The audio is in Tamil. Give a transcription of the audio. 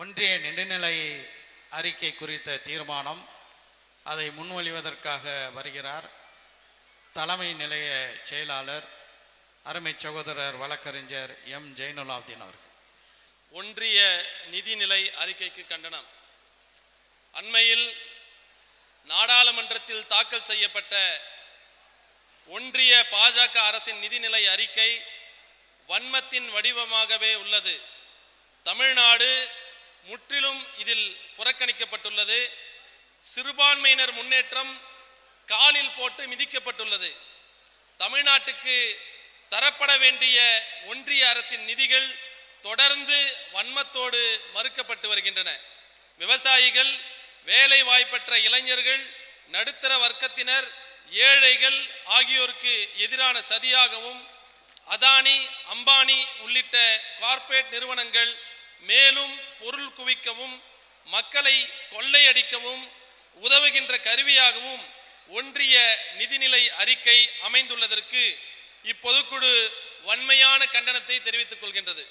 ஒன்றிய நிதிநிலை அறிக்கை குறித்த தீர்மானம் அதை முன்மொழிவதற்காக வருகிறார் தலைமை நிலைய செயலாளர் அருமை சகோதரர் வழக்கறிஞர் எம் ஜெயினுலாப்தீன் அவர்கள். ஒன்றிய நிதிநிலை அறிக்கைக்கு கண்டனம். அண்மையில் நாடாளுமன்றத்தில் தாக்கல் செய்யப்பட்ட ஒன்றிய பாஜக அரசின் நிதிநிலை அறிக்கை வன்மத்தின் வடிவமாகவே உள்ளது. தமிழ்நாடு முற்றிலும் இதில் புறக்கணிக்கப்பட்டுள்ளது. சிறுபான்மையினர் முன்னேற்றம் காலில் போட்டு மிதிக்கப்பட்டுள்ளது. தமிழ்நாட்டுக்கு தரப்பட வேண்டிய ஒன்றிய அரசின் நிதிகள் தொடர்ந்து வன்மத்தோடு மறுக்கப்பட்டு வருகின்றன. விவசாயிகள், வேலை வாய்ப்பற்ற இளைஞர்கள், நடுத்தர வர்க்கத்தினர், ஏழைகள் ஆகியோருக்கு எதிரான சதியாகவும் அதானி, அம்பானி உள்ளிட்ட கார்ப்பரேட் நிறுவனங்கள் மேலும் பொருள் குவிக்கவும் மக்களை கொள்ளையடிக்கவும் உதவுகின்ற கருவியாகவும் ஒன்றிய நிதிநிலை அறிக்கை அமைந்துள்ளதற்கு இப்பொதுக்குழு வன்மையான கண்டனத்தை தெரிவித்துக் கொள்கின்றது.